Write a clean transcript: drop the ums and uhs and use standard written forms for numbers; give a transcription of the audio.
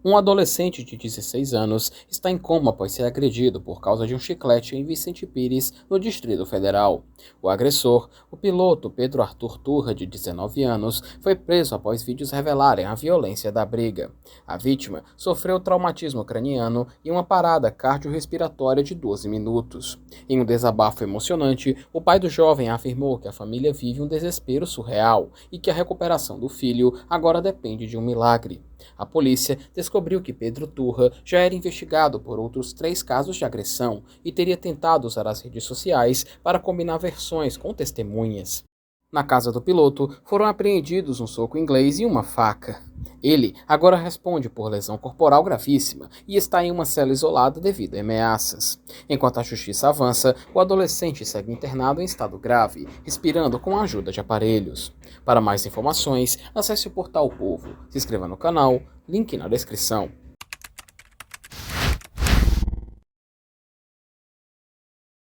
Um adolescente de 16 anos está em coma após ser agredido por causa de um chiclete em Vicente Pires, no Distrito Federal. O agressor, o piloto Pedro Arthur Turra, de 19 anos, foi preso após vídeos revelarem a violência da briga. A vítima sofreu traumatismo craniano e uma parada cardiorrespiratória de 12 minutos. Em um desabafo emocionante, o pai do jovem afirmou que a família vive um desespero surreal e que a recuperação do filho agora depende de um milagre. A polícia descobriu que Pedro Turra já era investigado por outros 3 casos de agressão e teria tentado usar as redes sociais para combinar versões com testemunhas. Na casa do piloto, foram apreendidos um soco inglês e uma faca. Ele agora responde por lesão corporal gravíssima e está em uma cela isolada devido a ameaças. Enquanto a justiça avança, o adolescente segue internado em estado grave, respirando com a ajuda de aparelhos. Para mais informações, acesse o portal Povo, se inscreva no canal, link na descrição.